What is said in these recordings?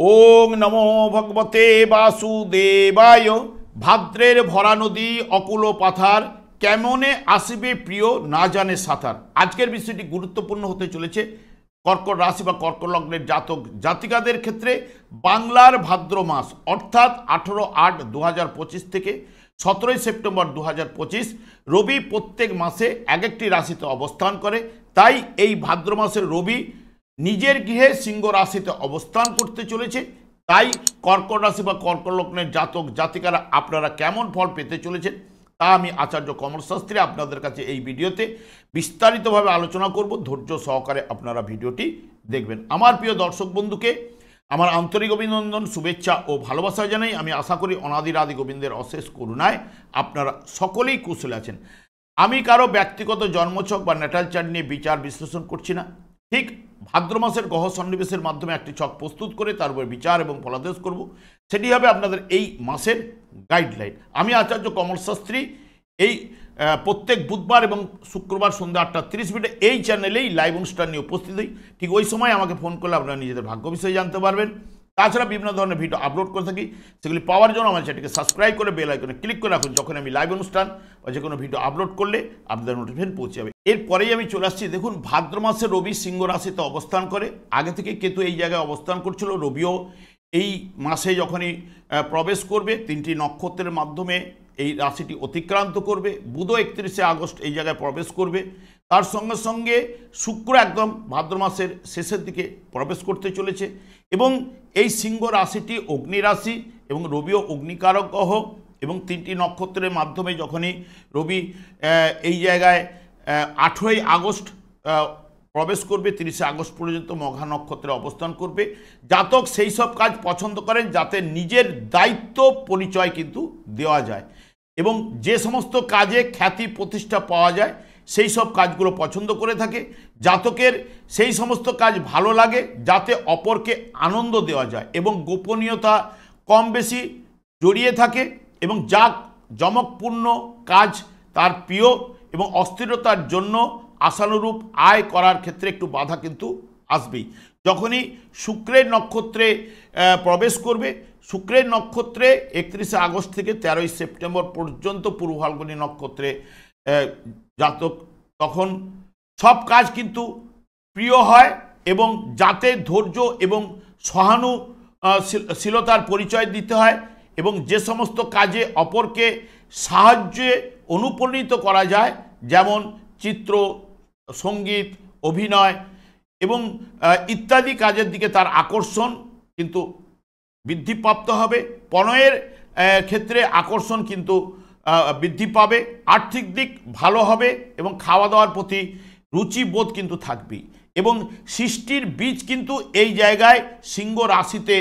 ওং নমো ভগবতে বাসুদেবায়। ভাদ্রের ভরা নদী অকুল পাথার, কেমনে আসিবে প্রিয় না জানে সাঁতার। আজকের বিষয়টি গুরুত্বপূর্ণ হতে চলেছে কর্কট রাশি বা কর্কট লগ্নের জাতক জাতিকাদের ক্ষেত্রে। বাংলার ভাদ্র মাস অর্থাৎ 18/8/2025 থেকে 17 সেপ্টেম্বর 2025 রবি প্রত্যেক মাসে এক একটি রাশিতে অবস্থান করে। তাই এই ভাদ্র মাসের রবি নিজের গৃহে সিংহ রাশিতে অবস্থান করতে চলেছে। তাই কর্কট রাশি বা কর্কট লগ্নের জাতক জাতিকারা আপনারা কেমন ফল পেতে চলেছেন তা আমি আচার্য কমল শাস্ত্রী আপনাদের কাছে এই ভিডিওতে বিস্তারিতভাবে আলোচনা করব। ধৈর্য সহকারে আপনারা ভিডিওটি দেখবেন। আমার প্রিয় দর্শক বন্ধুকে আমার আন্তরিক অভিনন্দন, শুভেচ্ছা ও ভালোবাসা জানাই। আমি আশা করি অনাদির আদি গোবিন্দের অশেষ করুণায় আপনারা সকলেই কুশলে আছেন। আমি কারো ব্যক্তিগত জন্মছক বা ন্যাটাল চার্ট নিয়ে বিচার বিশ্লেষণ করছি না। ঠিক ভাদ্র মাসের গ্রহ সন্নিবেশের মাধ্যমে একটি ছক প্রস্তুত করে তার উপর বিচার এবং ফলাদেশ করব, সেটি হবে আপনাদের এই মাসের গাইডলাইন। আমি আচার্য কমল শাস্ত্রী এই প্রত্যেক বুধবার এবং শুক্রবার সন্ধ্যা 8:30 এই চ্যানেলেই লাইভ অনুষ্ঠান নিয়ে উপস্থিত হই। ঠিক ওই সময় আমাকে ফোন করলে আপনারা নিজেদের ভাগ্য বিষয়ে জানতে পারবেন। তাছাড়া বিভিন্ন ধরনের ভিডিও আপলোড করে থাকি, সেগুলি পাওয়ার জন্য আমার চ্যানেলকে সাবস্ক্রাইব করে বেল আইকনে ক্লিক করে রাখুন। যখন আমি লাইভ অনুষ্ঠান বা যে কোনো ভিডিও আপলোড করলে আপনাদের নোটিফিকেশন পৌঁছে যাবে। এরপরেই আমি চলে আসছি। দেখুন, ভাদ্র মাসে রবি সিংহ রাশিতে অবস্থান করে। আগে থেকে কেতু এই জায়গায় অবস্থান করছিল। রবিও এই মাসে যখনই প্রবেশ করবে, 3টি নক্ষত্রের মাধ্যমে এই রাশিটি অতিক্রান্ত করবে। বুধ 31 আগস্ট এই জায়গায় প্রবেশ করবে। তার সঙ্গে সঙ্গে শুক্র একদম ভাদ্র মাসের শেষের দিকে প্রবেশ করতে চলেছে। এবং এই সিংহ রাশিটি অগ্নি রাশি এবং রবিও অগ্নিকারক গ্রহ। এবং 3টি নক্ষত্রের মাধ্যমে যখনই রবি এই জায়গায় 18 আগস্ট প্রবেশ করবে, 30 আগস্ট পর্যন্ত মঘা নক্ষত্রে অবস্থান করবে। জাতক সেই সব কাজ পছন্দ করেন যাতে নিজের দায়িত্ব পরিচয় কিন্তু দেওয়া যায় এবং যে সমস্ত কাজে খ্যাতি প্রতিষ্ঠা পাওয়া যায় সেই সব কাজগুলো পছন্দ করে থাকে। জাতকের সেই সমস্ত কাজ ভালো লাগে যাতে অপরকে আনন্দ দেওয়া যায় এবং গোপনীয়তা কম বেশি জড়িয়ে থাকে এবং জমকপূর্ণ কাজ তার প্রিয় এবং অস্থিরতার জন্য আশানুরূপ আয় করার ক্ষেত্রে একটু বাধা কিন্তু আসবেই। যখনই শুক্রের নক্ষত্রে প্রবেশ করবে, শুক্রের নক্ষত্রে 31 আগস্ট থেকে 13 সেপ্টেম্বর পর্যন্ত পূর্ব ফাল্গুনী নক্ষত্রে জাতক, তখন সব কাজ কিন্তু প্রিয় হয় এবং যাতে ধৈর্য এবং সহানুশীলতার পরিচয় দিতে হয় এবং যে সমস্ত কাজে অপরকে সাহায্যে অনুপ্রাণিত করা যায়, যেমন চিত্র, সঙ্গীত, অভিনয় এবং ইত্যাদি কাজের দিকে তার আকর্ষণ কিন্তু বৃদ্ধিপ্রাপ্ত হবে। প্রণয়ের ক্ষেত্রে আকর্ষণ কিন্তু বৃদ্ধি পাবে। আর্থিক দিক ভালো হবে এবং খাওয়া দাওয়ার প্রতি রুচিবোধ কিন্তু থাকবেই। এবং সৃষ্টির বীজ কিন্তু এই জায়গায় সিংহ রাশিতে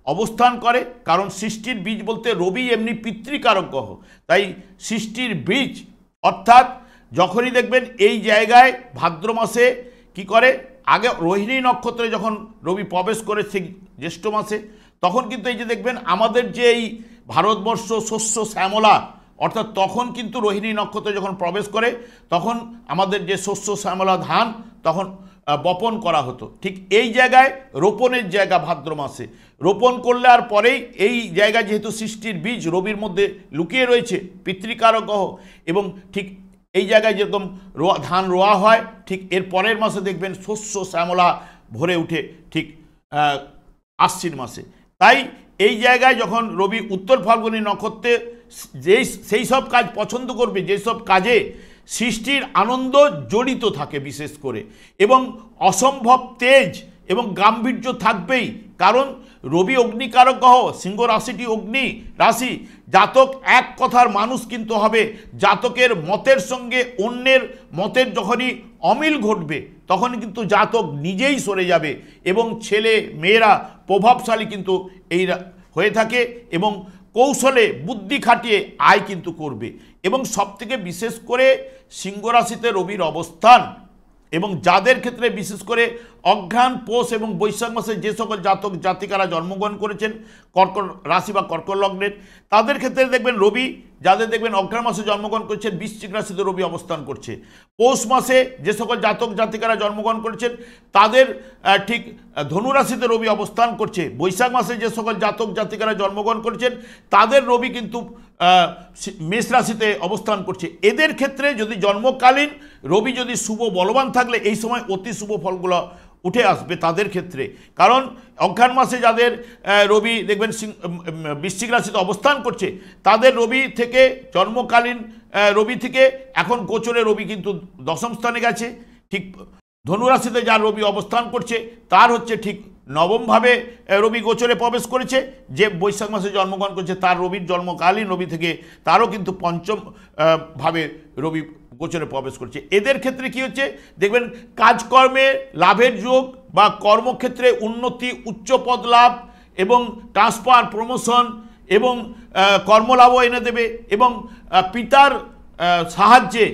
অবস্থান করে, কারণ সৃষ্টির বীজ বলতে রবি এমনি পিতৃকারক গ্রহ। তাই সৃষ্টির বীজ অর্থাৎ যখনই দেখবেন এই জায়গায় ভাদ্র মাসে কি করে, আগে রোহিণী নক্ষত্রে যখন রবি প্রবেশ করে ঠিক জ্যৈষ্ঠ মাসে, তখন কিন্তু এই যে দেখবেন আমাদের যে এই ভারতবর্ষ শস্য শ্যামলা, অর্থাৎ তখন কিন্তু রোহিণী নক্ষত্রে যখন প্রবেশ করে তখন আমাদের যে শস্য শ্যামলা ধান তখন বপন করা হতো। ঠিক এই জায়গায় রোপণের জায়গা ভাদ্র মাসে রোপণ করলে আর পরেই এই জায়গায় যেহেতু সৃষ্টির বীজ রবির মধ্যে লুকিয়ে রয়েছে পিতৃকারক গ্রহ, এবং ঠিক এই জায়গায় যেরকম ধান রোয়া হয়, ঠিক এর পরের মাসে দেখবেন শস্য শ্যামলা ভরে উঠে ঠিক আশ্বিন মাসে। তাই এই জায়গায় যখন রবি উত্তর ফাল্গুনী নক্ষত্রে সেই সব কাজ পছন্দ করবে যেসব কাজে সৃষ্টির আনন্দ জড়িত থাকে বিশেষ করে, এবং অসম্ভব তেজ এবং গাম্ভীর্য থাকবেই, কারণ রবি অগ্নিকারক গ্রহ, সিংহ রাশিটি অগ্নি রাশি। জাতক এক কথার মানুষ কিন্তু হবে। জাতকের মতের সঙ্গে অন্যের মতের যখনই অমিল ঘটবে তখন কিন্তু জাতক নিজেই সরে যাবে এবং ছেলে মেয়েরা প্রভাবশালী কিন্তু এই হয়ে থাকে এবং কৌশলে বুদ্ধি খাটিয়ে আয় কিন্তু করবে। এবং সবথেকে বিশেষ করে সিংহ রাশিতে রবির অবস্থান এবং যাদের ক্ষেত্রে বিশেষ করে অঘ্রাণ, পৌষ এবং বৈশাখ মাসে যে সকল জাতক জাতিকারা জন্মগ্রহণ করেছেন কর্কট রাশি বা কর্কট লগ্নের, তাদের ক্ষেত্রে দেখবেন রবি, যাদের দেখবেন অঘ্রাণ মাসে জন্মগ্রহণ করেছেন বৃশ্চিক রাশিতে রবি অবস্থান করছে। পৌষ মাসে যে সকল জাতক জাতিকারা জন্মগ্রহণ করেছেন তাদের ঠিক ধনু রাশিতে রবি অবস্থান করছে। বৈশাখ মাসে যে সকল জাতক জাতিকারা জন্মগ্রহণ করেছেন তাদের রবি কিন্তু মেষ রাশিতে অবস্থান করছে। এদের ক্ষেত্রে যদি জন্মকালীন রবি যদি শুভ বলবান থাকলে এই সময় অতি শুভ ফলগুলো উঠে আসবে তাদের ক্ষেত্রে। কারণ অঘ্রাণ মাসে যাদের রবি দেখবেন বৃশ্চিক রাশিতে অবস্থান করছে তাদের রবি থেকে জন্মকালীন রবি থেকে এখন গোচরে রবি কিন্তু দশম স্থানে গেছে। ঠিক ধনুরাশিতে যার রবি অবস্থান করছে তার হচ্ছে ঠিক নবমভাবে রবি গোচরে প্রবেশ করেছে। যে বৈশাখ মাসে জন্মগ্রহণ করছে তার রবির জন্মকালীন রবি থেকে তারও কিন্তু পঞ্চম ভাবে রবি গোচরে প্রবেশ করছে। এদের ক্ষেত্রে কি হচ্ছে দেখবেন কাজকর্মে লাভের যোগ বা কর্মক্ষেত্রে উন্নতি, উচ্চ পদ লাভ এবং ট্রান্সফার, প্রমোশন এবং কর্মলাভও এনে দেবে এবং পিতার সাহায্যে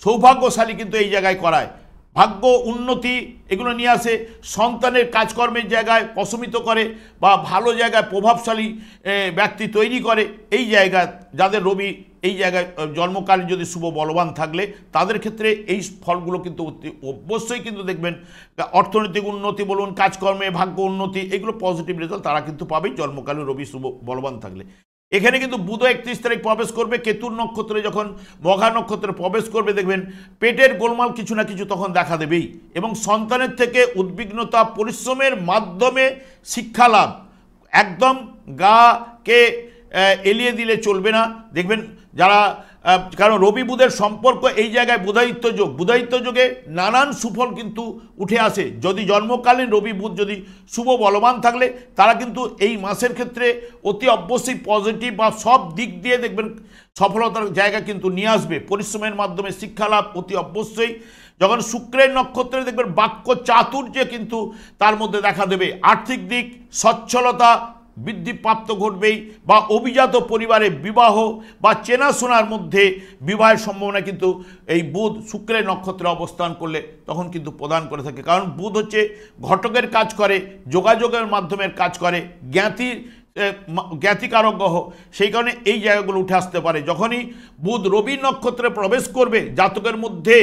সৌভাগ্যশালী কিন্তু এই জায়গায় করায়, ভাগ্য উন্নতি এগুলো নিয়ে আসে, সন্তানের কাজকর্মের জায়গায় প্রশমিত করে বা ভালো জায়গায় প্রভাবশালী ব্যক্তি তৈরি করে। এই জায়গায় যাদের রবি এই জায়গায় জন্মকালীন যদি শুভ বলবান থাকলে তাদের ক্ষেত্রে এই ফলগুলো কিন্তু অবশ্যই কিন্তু দেখবেন অর্থনৈতিক উন্নতি বলুন, কাজকর্মে ভাগ্য উন্নতি, এগুলো পজিটিভ রেজাল্ট তারা কিন্তু পাবেই জন্মকালীন রবি শুভ বলবান থাকলে। এখানে কিন্তু বুধ 31 তারিখ প্রবেশ করবে, কেতুর নক্ষত্রে যখন মঘা নক্ষত্রে প্রবেশ করবে দেখবেন পেটের গোলমাল কিছু না কিছু তখন দেখা দেবেই এবং সন্তানের থেকে উদ্বিগ্নতা, পরিশ্রমের মাধ্যমে শিক্ষা লাভ, একদম গাকে এলিয়ে দিলে চলবে না। দেখবেন যারা কারণ রবি বুধের সম্পর্ক এই জায়গায় বুধায়িত্ব যোগ, বুধায়িত্ব যোগে নানান সুফল কিন্তু উঠে আসে। যদি জন্মকালীন রবি বুধ যদি শুভ বলবান থাকলে তারা কিন্তু এই মাসের ক্ষেত্রে অতি অবশ্যই পজিটিভ বা সব দিক দিয়ে দেখবেন সফলতার জায়গা কিন্তু নিয়ে আসবে। পরিশ্রমের মাধ্যমে শিক্ষা লাভ অতি অবশ্যই। যখন শুক্রের নক্ষত্রে দেখবেন বাক্য চাতুর্য কিন্তু তার মধ্যে দেখা দেবে, আর্থিক দিক সচ্ছলতা বৃদ্ধিপ্রাপ্ত ঘটবেই বা অভিজাত পরিবারে বিবাহ বা চেনাশোনার মধ্যে বিবাহের সম্ভাবনা কিন্তু এই বুধ শুক্রের নক্ষত্রে অবস্থান করলে তখন কিন্তু প্রদান করে থাকে। কারণ বুধ হচ্ছে ঘটকের কাজ করে, যোগাযোগের মাধ্যমের কাজ করে, জ্ঞাতিকারক গ্রহ, সেই কারণে এই জায়গাগুলো উঠে আসতে পারে। যখনই বুধ রবি নক্ষত্রে প্রবেশ করবে জাতকের মধ্যে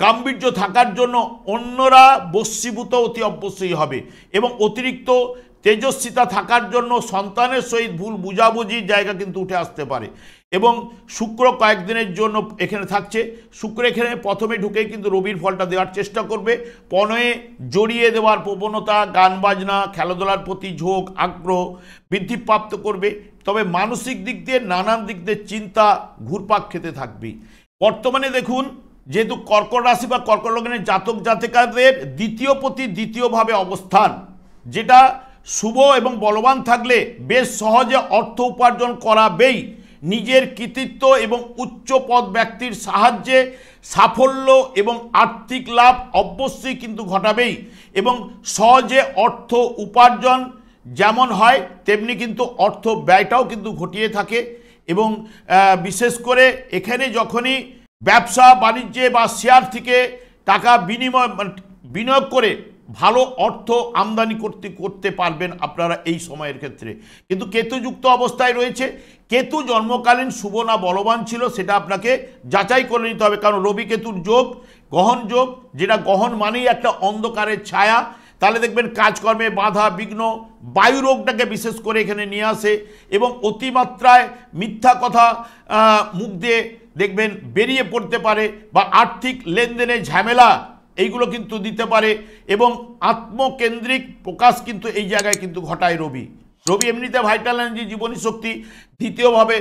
গাম্ভীর্য থাকার জন্য অন্যরা বশীভূত অতি অবশ্যই হবে এবং অতিরিক্ত তেজস্বিতা থাকার জন্য সন্তানের সহিত ভুল বুঝাবুঝির জায়গা কিন্তু উঠে আসতে পারে। এবং শুক্র কয়েকদিনের জন্য এখানে থাকছে, শুক্র এখানে প্রথমে ঢুকেই কিন্তু রবির ফলটা দেওয়ার চেষ্টা করবে, প্রণয়ে জড়িয়ে দেওয়ার প্রবণতা, গান বাজনা, খেলাধুলার প্রতি ঝোঁক, আগ্রহ বৃদ্ধিপ্রাপ্ত করবে। তবে মানসিক দিক দিয়ে নানান দিক দিয়ে চিন্তা ঘুরপাক খেতে থাকবে। বর্তমানে দেখুন যেহেতু কর্কট রাশি বা কর্কট লগ্নের জাতক জাতিকাদের দ্বিতীয় প্রতি দ্বিতীয়ভাবে অবস্থান, যেটা শুভ এবং বলবান থাকলে বেশ সহজে অর্থ উপার্জন করাবেই, নিজের কৃতিত্ব এবং উচ্চ পদ ব্যক্তির সাহায্যে সাফল্য এবং আর্থিক লাভ অবশ্যই কিন্তু ঘটাবেই এবং সহজে অর্থ উপার্জন যেমন হয় তেমনি কিন্তু অর্থ ব্যয়টাও কিন্তু ঘটিয়ে থাকে। এবং বিশেষ করে এখানে যখনই ব্যবসা বাণিজ্যে বা শেয়ার থেকে টাকা বিনিয়োগ করে ভালো অর্থ আমদানি করতে পারবেন আপনারা এই সময়ের ক্ষেত্রে। কিন্তু কেতুযুক্ত অবস্থায় রয়েছে, কেতু জন্মকালীন শুভ না বলবান ছিল সেটা আপনাকে যাচাই করে নিতে হবে। কারণ রবি কেতুর যোগ গহন যোগ, যেটা গহন মানেই একটা অন্ধকারের ছায়া। তাহলে দেখবেন কাজকর্মে বাধা বিঘ্ন, বায়ু রোগটাকে বিশেষ করে এখানে নিয়ে আসে এবং অতিমাত্রায় মিথ্যা কথা মুখ দিয়ে দেখবেন বেরিয়ে পড়তে পারে বা আর্থিক লেনদেনে ঝামেলা এইগুলো কিন্তু দিতে পারে এবং আত্মকেন্দ্রিক প্রকাশ কিন্তু এই জায়গায় কিন্তু ঘটায় রবি। এমনিতে ভাইটাল এনার্জি, জীবনী শক্তি, দ্বিতীয়ভাবে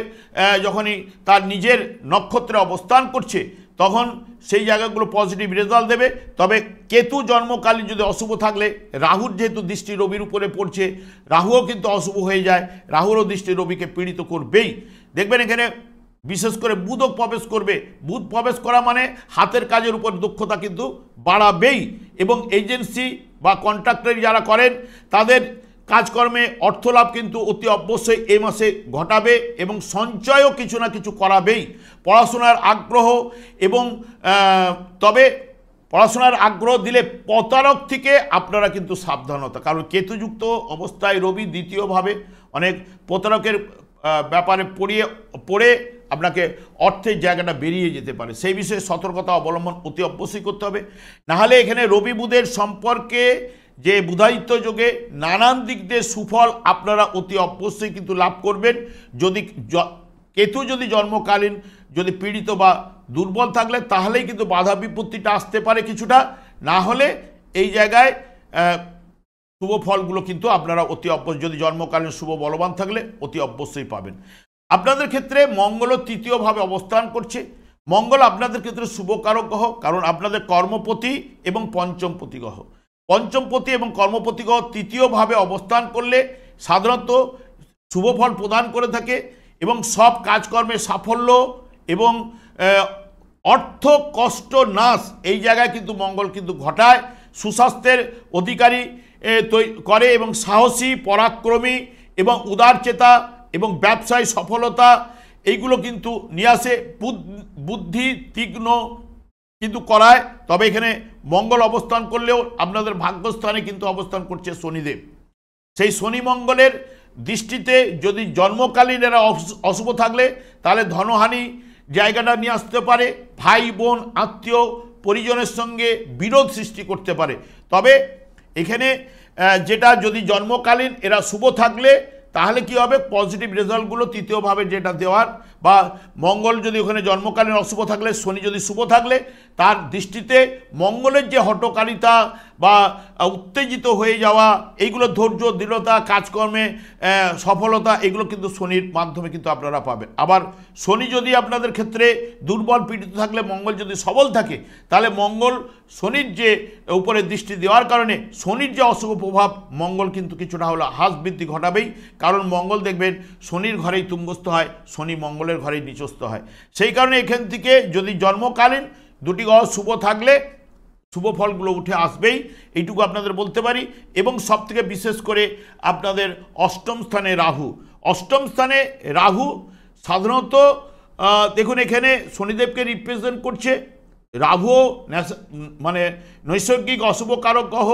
যখনই তার নিজের নক্ষত্রে অবস্থান করছে তখন সেই জায়গাগুলো পজিটিভ রেজাল্ট দেবে। তবে কেতু জন্মকালীন যদি অশুভ থাকলে, রাহুর যেহেতু দৃষ্টি রবির উপরে পড়ছে, রাহুও কিন্তু অশুভ হয়ে যায়, রাহুরও দৃষ্টি রবিকে পীড়িত করবেই। দেখবেন এখানে বিশেষ করে বুধও প্রবেশ করবে, বুধ প্রবেশ করা মানে হাতের কাজের উপর দক্ষতা কিন্তু বাড়াবেই এবং এজেন্সি বা কন্ট্রাক্টর যারা করেন তাদের কাজকর্মে অর্থলাভ কিন্তু অতি অবশ্যই এই মাসে ঘটাবে এবং সঞ্চয়ও কিছু না কিছু করাবেই। পড়াশোনার আগ্রহ এবং তবে পড়াশোনার আগ্রহ দিলে প্রতারক থেকে আপনারা কিন্তু সাবধানতা, কারণ কেতুযুক্ত অবস্থায় রবি দ্বিতীয়ভাবে অনেক প্রতারকের ব্যাপারে পড়ে আপনাকে অর্থের জায়গাটা বেরিয়ে যেতে পারে, সেই বিষয়ে সতর্কতা অবলম্বন অতি অবশ্যই করতে হবে। নাহলে এখানে রবি বুধের সম্পর্কে যে বুধায়িত্ব যোগে নানান দিক দিয়ে সুফল আপনারা অতি অবশ্যই কিন্তু লাভ করবেন। যদি কেতু যদি জন্মকালীন যদি পীড়িত বা দুর্বল থাকলে তাহলেই কিন্তু বাধা বিপত্তিটা আসতে পারে কিছুটা, না হলে এই জায়গায় শুভ ফলগুলো কিন্তু আপনারা অতি অবশ্যই, যদি জন্মকালীন শুভ বলবান থাকলে অতি অবশ্যই পাবেন। আপনাদের ক্ষেত্রে মঙ্গল তৃতীয়ভাবে অবস্থান করছে। মঙ্গল আপনাদের ক্ষেত্রে শুভকারক গ্রহ, কারণ আপনাদের কর্মপতি এবং পঞ্চমপতি গ্রহ। পঞ্চমপতি এবং কর্মপতি গ্রহ তৃতীয়ভাবে অবস্থান করলে সাধারণত শুভ ফল প্রদান করে থাকে এবং সব কাজকর্মে সাফল্য এবং অর্থ কষ্ট নাশ এই জায়গায় কিন্তু মঙ্গল কিন্তু ঘটায়। সুস্বাস্থ্যের অধিকারী করে এবং সাহসী, পরাক্রমী এবং উদারচেতা এবং ব্যবসায় সফলতা এইগুলো কিন্তু নিয়ে আসে। বুদ্ধি তীক্ষ্ণ কিন্তু করায়। তবে এখানে মঙ্গল অবস্থান করলেও আপনাদের ভাগ্যস্থানে কিন্তু অবস্থান করছে শনিদেব। সেই শনি মঙ্গলের দৃষ্টিতে যদি জন্মকালীন এরা অশুভ থাকলে তাহলে ধনহানি জায়গাটা নিয়ে আসতে পারে, ভাই বোন আত্মীয় পরিজনের সঙ্গে বিরোধ সৃষ্টি করতে পারে। তবে এখানে যেটা যদি জন্মকালীন এরা শুভ থাকলে তাহলে কি হবে, পজিটিভ রেজাল্টগুলো তৃতীয়ভাবে যেটা দেওয়ার, বা মঙ্গল যদি ওখানে জন্মকালীন অশুভ থাকলে শনি যদি শুভ থাকলে তার দৃষ্টিতে মঙ্গলের যে হঠকারিতা বা উত্তেজিত হয়ে যাওয়া, এইগুলো ধৈর্য দৃঢ়তা কাজকর্মে সফলতা এগুলো কিন্তু শনির মাধ্যমে কিন্তু আপনারা পাবেন। আবার শনি যদি আপনাদের ক্ষেত্রে দুর্বল পীড়িত থাকলে মঙ্গল যদি সবল থাকে তাহলে মঙ্গল শনির যে উপরে দৃষ্টি দেওয়ার কারণে শনির যে অশুভ প্রভাব মঙ্গল কিন্তু কিছুটা হলো হ্রাস বৃদ্ধি ঘটাবেই। কারণ মঙ্গল দেখবেন শনির ঘরেই তুঙ্গস্থ হয়, শনি মঙ্গলের ঘরেই নিচস্থ হয়। সেই কারণে এখান থেকে যদি জন্মকালীন দুটি গ্রহ শুভ থাকলে শুভ ফলগুলো উঠে আসবেই, এইটুকু আপনাদের বলতে পারি। এবং সবথেকে বিশেষ করে আপনাদের অষ্টম স্থানে রাহু। অষ্টম স্থানে রাহু সাধারণত দেখুন এখানে শনিদেবকে রিপ্রেজেন্ট করছে। রাহুও মানে নৈসর্গিক অশুভ কারক গ্রহ,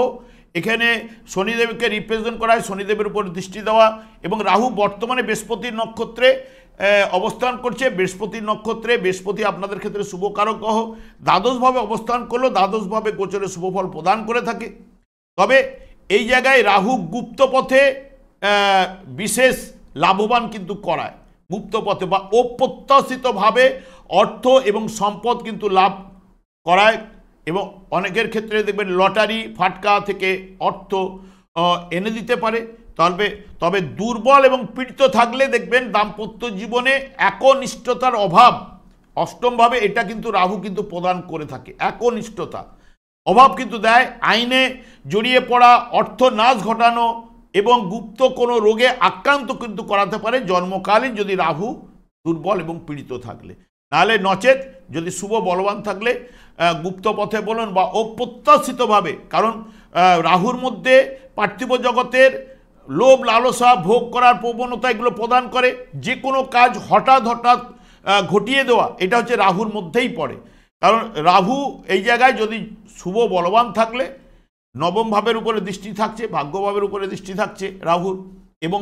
এখানে শনিদেবকে রিপ্রেজেন্ট করা হয়, শনিদেবের উপর দৃষ্টি দেওয়া। এবং রাহু বর্তমানে বৃহস্পতির নক্ষত্রে অবস্থান করছে। বৃহস্পতির নক্ষত্রে বৃহস্পতি আপনাদের ক্ষেত্রে শুভকারক গ্রহ, দ্বাদশভাবে অবস্থান করলেও দ্বাদশভাবে গোচরে শুভফল প্রদান করে থাকে। তবে এই জায়গায় রাহু গুপ্ত পথে বিশেষ লাভবান কিন্তু করায়, গুপ্ত পথে বা অপ্রত্যাশিতভাবে অর্থ এবং সম্পদ কিন্তু লাভ করায়। এবং অনেকের ক্ষেত্রে দেখবেন লটারি ফাটকা থেকে অর্থ এনে দিতে পারে। তবে দুর্বল এবং পীড়িত থাকলে দেখবেন দাম্পত্য জীবনে একনিষ্ঠতার অভাব, অষ্টমভাবে এটা কিন্তু রাহু কিন্তু প্রদান করে থাকে। একনিষ্ঠতা অভাব কিন্তু দেয়, আইনে জড়িয়ে পড়া, অর্থ নাশ ঘটানো এবং গুপ্ত কোনো রোগে আক্রান্ত কিন্তু করাতে পারে জন্মকালীন যদি রাহু দুর্বল এবং পীড়িত থাকলে। নাহলে নচেত যদি শুভ বলবান থাকলে গুপ্ত পথে বলুন বা অপ্রত্যাশিতভাবে, কারণ রাহুর মধ্যে পার্থিব জগতের লোভ লালসা ভোগ করার প্রবণতা এগুলো প্রদান করে। যে কোনো কাজ হঠাৎ ঘটিয়ে দেওয়া এটা হচ্ছে রাহুর মধ্যেই পড়ে। কারণ রাহু এই জায়গায় যদি শুভ বলবান থাকলে নবম ভাবের উপরে দৃষ্টি থাকছে, ভাগ্যভাবের উপরে দৃষ্টি থাকছে রাহুর, এবং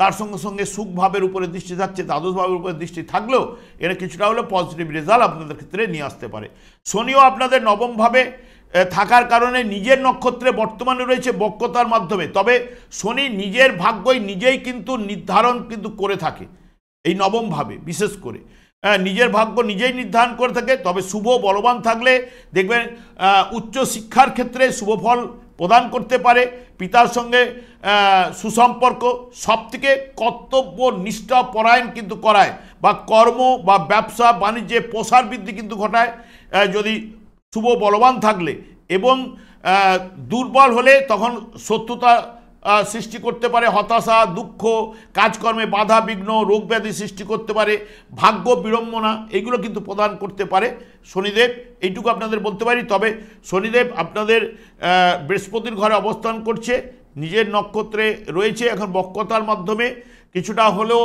তার সঙ্গে সঙ্গে সুখ ভাবের উপরে দৃষ্টি থাকছে, দ্বাদশ ভাবের উপরে দৃষ্টি থাকলেও এটা কিছুটা হলে পজিটিভ রেজাল্ট আপনাদের ক্ষেত্রে নিয়ে আসতে পারে। শনিও আপনাদের নবম ভাবে থাকার কারণে নিজের নক্ষত্রে বর্তমানে রয়েছে বক্রতার মাধ্যমে। তবে শনি নিজের ভাগ্যই নিজেই কিন্তু নির্ধারণ কিন্তু করে থাকে, এই নবম ভাবে বিশেষ করে নিজের ভাগ্য নিজেই নির্ধারণ করে থাকে। তবে শুভ বলবান থাকলে দেখবেন উচ্চ শিক্ষার ক্ষেত্রে শুভফল প্রদান করতে পারে। পিতার সঙ্গে সুসম্পর্ক, সবথেকে কর্তব্য নিষ্ঠা পরায়ণ কিন্তু করায়, বা কর্ম বা ব্যবসা বাণিজ্যে প্রসার বৃদ্ধি কিন্তু ঘটায় যদি শুভ বলবান থাকলে। এবং দুর্বল হলে তখন শত্রুতা সৃষ্টি করতে পারে, হতাশা দুঃখ কাজকর্মে বাধা বিঘ্ন রোগ ব্যাধি সৃষ্টি করতে পারে, ভাগ্য বিড়ম্বনা এগুলো কিন্তু প্রদান করতে পারে শনিদেব, এইটুকু আপনাদের বলতে পারি। তবে শনিদেব আপনাদের বৃহস্পতির ঘরে অবস্থান করছে, নিজের নক্ষত্রে রয়েছে এখন বক্রতার মাধ্যমে, কিছুটা হলেও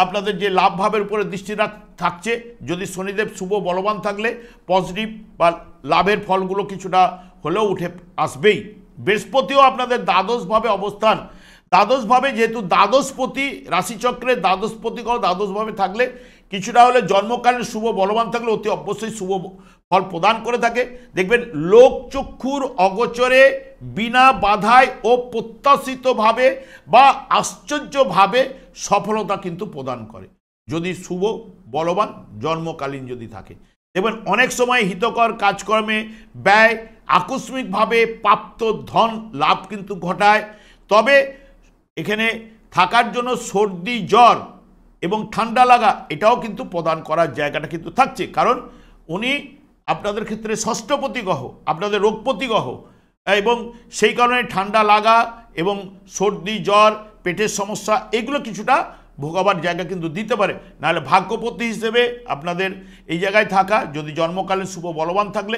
আপনাদের যে লাভ ভাবের উপরে দৃষ্টি থাকছে। যদি শনিদেব শুভ বলবান থাকলে পজিটিভ বা লাভের ফলগুলো কিছুটা হলেও উঠে আসবেই। বৃহস্পতিও আপনাদের দ্বাদশভাবে অবস্থান, দ্বাদশভাবে যেহেতু দ্বাদশপতি রাশিচক্রে দ্বাদশপতি দ্বাদশভাবে থাকলে কিছুটা হলে জন্মকালীন শুভ বলবান থাকলে অতি অবশ্যই শুভ ফল প্রদান করে থাকে। দেখবেন লোকচক্ষুর অগোচরে বিনা বাধায় ও প্রত্যাশিতভাবে বা আশ্চর্যভাবে সফলতা কিন্তু প্রদান করে যদি শুভ বলবান জন্মকালীন যদি থাকে। দেখবেন অনেক সময় হিতকর কাজকর্মে ব্যয় আকস্মিকভাবে প্রাপ্ত ধন লাভ কিন্তু ঘটায়। তবে এখানে থাকার জন্য সর্দি জ্বর এবং ঠান্ডা লাগা এটাও কিন্তু প্রদান করার জায়গাটা কিন্তু থাকছে, কারণ উনি আপনাদের ক্ষেত্রে ষষ্ঠপতি গ্রহ, আপনাদের রোগপতি গ্রহ, এবং সেই কারণে ঠান্ডা লাগা এবং সর্দি জ্বর পেটের সমস্যা এগুলো কিছুটা ভোগাবার জায়গা কিন্তু দিতে পারে। নাহলে ভাগ্যপতি হিসেবে আপনাদের এই জায়গায় থাকা যদি জন্মকালীন শুভ বলবান থাকলে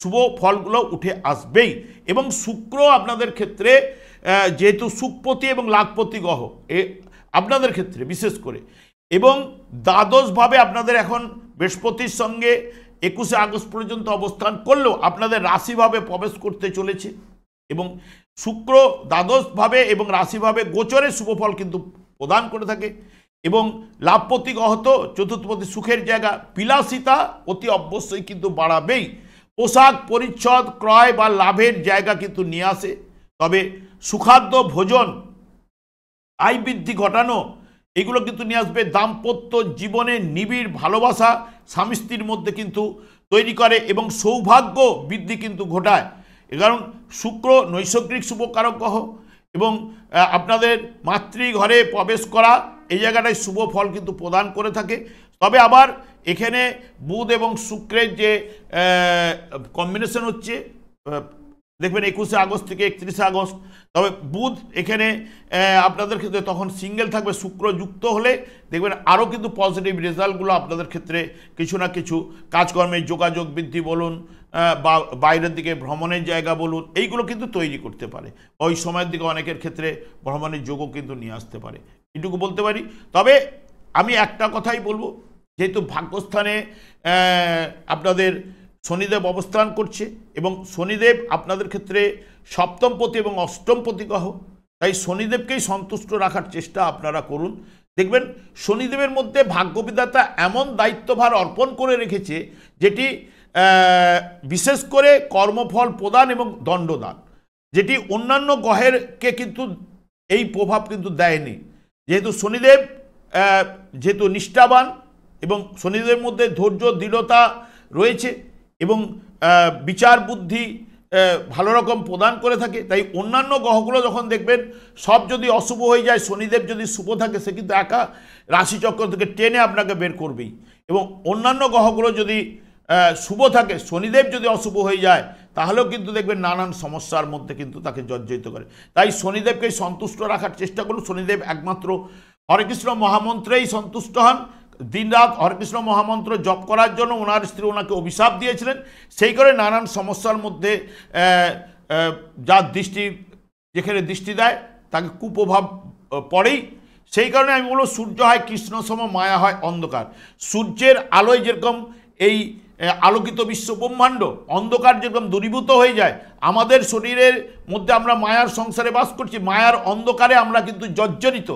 শুভ ফলগুলো উঠে আসবেই। এবং শুক্র আপনাদের ক্ষেত্রে যেহেতু সুখপতি এবং লাখপতি গ্রহ আপনাদের ক্ষেত্রে বিশেষ করে, এবং দ্বাদশভাবে আপনাদের এখন বৃহস্পতির সঙ্গে 21শে আগস্ট পর্যন্ত অবস্থান করলেও আপনাদের রাশিভাবে প্রবেশ করতে চলেছে, এবং শুক্র দ্বাদশভাবে এবং রাশিভাবে গোচরে শুভফল কিন্তু প্রদান করে থাকে। এবং লাভপতি গ্রহ তো চতুর্থপতি সুখের জায়গা, বিলাসিতা অতি অবশ্যই কিন্তু বাড়াবেই। পোশাক পরিচ্ছদ ক্রয় বা লাভের জায়গা কিন্তু নিয়ে আসে। তবে সুখাদ্য ভোজন আয় বৃদ্ধি ঘটানো এগুলো কিন্তু নিয়ে আসবে। দাম্পত্য জীবনে নিবিড় ভালোবাসা স্বামী স্ত্রীর মধ্যে কিন্তু তৈরি করে এবং সৌভাগ্য বৃদ্ধি কিন্তু ঘটায়। কারণ শুক্র নৈসর্গিক শুভকারক গ্রহ এবং আপনাদের মাতৃঘরে প্রবেশ করা এই জায়গাটায় শুভ ফল কিন্তু প্রদান করে থাকে। তবে আবার এখানে বুধ এবং শুক্রের যে কম্বিনেশন হচ্ছে দেখবেন 21শে আগস্ট থেকে 31শে আগস্ট, তবে বুধ এখানে আপনাদের ক্ষেত্রে তখন সিঙ্গেল থাকবে, শুক্র যুক্ত হলে দেখবেন আরও কিন্তু পজিটিভ রেজাল্টগুলো আপনাদের ক্ষেত্রে কিছু না কিছু কাজকর্মের যোগাযোগ বৃদ্ধি বলুন বা বাইরের দিকে ভ্রমণের জায়গা বলুন এইগুলো কিন্তু তৈরি করতে পারে। ওই সময়ের দিকে অনেকের ক্ষেত্রে ভ্রমণের যোগও কিন্তু নিয়ে আসতে পারে, এটুকু বলতে পারি। তবে আমি একটা কথাই বলবো, যেহেতু ভাগ্যস্থানে আপনাদের শনিদেব অবস্থান করছে এবং শনিদেব আপনাদের ক্ষেত্রে সপ্তমপতি এবং অষ্টমপতি গ্রহ, তাই শনিদেবকেই সন্তুষ্ট রাখার চেষ্টা আপনারা করুন। দেখবেন শনিদেবের মধ্যে ভাগ্যবিধাতা এমন দায়িত্বভার অর্পণ করে রেখেছে যেটি বিশেষ করে কর্মফল প্রদান এবং দণ্ডদান, যেটি অন্যান্য গ্রহেরকে কিন্তু এই প্রভাব কিন্তু দেয়নি। যেহেতু শনিদেব যেহেতু নিষ্ঠাবান এবং শনিদেবের মধ্যে ধৈর্য দৃঢ়তা রয়েছে এবং বিচার বুদ্ধি ভালো রকম প্রদান করে থাকে, তাই অন্যান্য গ্রহগুলো যখন দেখবেন সব যদি অশুভ হয়ে যায়, শনিদেব যদি শুভ থাকে সে কিন্তু একা রাশিচক্র থেকে টেনে আপনাকে বের করবেই। এবং অন্যান্য গ্রহগুলো যদি শুভ থাকে, শনিদেব যদি অশুভ হয়ে যায় তাহলেও কিন্তু দেখবেন নানান সমস্যার মধ্যে কিন্তু তাকে জর্জরিত করে। তাই শনিদেবকে সন্তুষ্ট রাখার চেষ্টা করুন। শনিদেব একমাত্র হরেকৃষ্ণ মহামন্ত্রেই সন্তুষ্ট হন। দিনরাত হরেকৃষ্ণ মহামন্ত্র জপ করার জন্য ওনার স্ত্রী ওনাকে অভিশাপ দিয়েছিলেন, সেই করে নানান সমস্যার মধ্যে যার দৃষ্টি যেখানে দৃষ্টি দেয় তাকে কুপ্রভাব পড়েই। সেই কারণে আমি বলবো সূর্য হয় কৃষ্ণ সম, মায়া হয় অন্ধকার। সূর্যের আলোয় যেরকম এই আলোকিত বিশ্ব ব্রহ্মাণ্ড, অন্ধকার যেরকম দূরীভূত হয়ে যায়, আমাদের শরীরের মধ্যে আমরা মায়ার সংসারে বাস করছি, মায়ার অন্ধকারে আমরা কিন্তু জর্জরিত।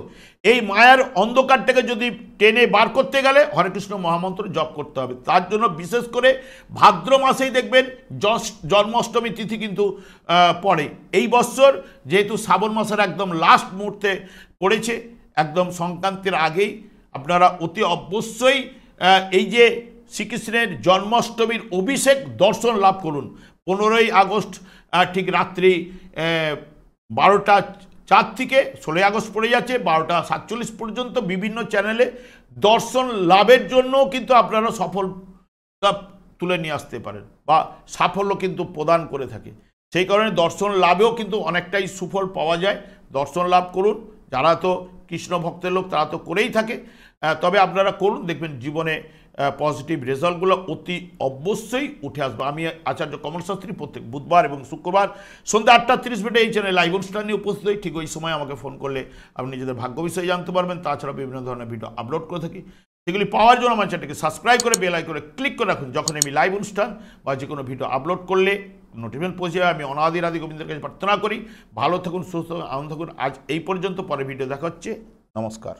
এই মায়ার অন্ধকারটাকে যদি টেনে বার করতে গেলে হরেকৃষ্ণ মহামন্ত্র জপ করতে হবে। তার জন্য বিশেষ করে ভাদ্র মাসেই দেখবেন জন্মাষ্টমী তিথি কিন্তু পড়ে। এই বছর যেহেতু শ্রাবণ মাসের একদম লাস্ট মুহূর্তে পড়েছে, একদম সংক্রান্তির আগেই আপনারা অতি অবশ্যই এই যে শ্রীকৃষ্ণের জন্মাষ্টমীর অভিষেক দর্শন লাভ করুন। 15ই আগস্ট ঠিক রাত্রি 12টা 4 থেকে 16ই আগস্ট পড়ে যাচ্ছে 12টা 47 পর্যন্ত বিভিন্ন চ্যানেলে দর্শন লাভের জন্য কিন্তু আপনারা সফলতা তুলে নিয়ে আসতে পারেন বা সাফল্য কিন্তু প্রদান করে থাকে। সেই কারণে দর্শন লাভেও কিন্তু অনেকটাই সুফল পাওয়া যায়। দর্শন লাভ করুন। যারা তো কৃষ্ণ ভক্তের লোক তারা তো করেই থাকে, তবে আপনারা করুন, দেখবেন জীবনে পজিটিভ রেজাল্টগুলো অতি অবশ্যই উঠে আসবে। আমি আচার্য কমল শাস্ত্রী প্রত্যেক বুধবার এবং শুক্রবার সন্ধ্যা 8:30 এই চ্যানেলে লাইভ অনুষ্ঠান নিয়ে উপস্থিত হই। ঠিক ওই সময় আমাকে ফোন করলে আপনি নিজেদের ভাগ্য বিষয়ে জানতে পারবেন। তাছাড়া বিভিন্ন ধরনের ভিডিও আপলোড করে থাকি, সেগুলি পাওয়ার জন্য আমার চ্যানেলকে সাবস্ক্রাইব করে বেল আইকনে ক্লিক করে রাখুন। যখন আমি লাইভ অনুষ্ঠান বা যে কোনো ভিডিও আপলোড করলে নোটিফিকেশন পৌঁছে যাবে। আমি অনাদির আদি গোবিন্দের কাছে প্রার্থনা করি ভালো থাকুন, সুস্থ থাকুন, আনন্দ থাকুন। আজ এই পর্যন্ত, পরে ভিডিও দেখা হচ্ছে। নমস্কার।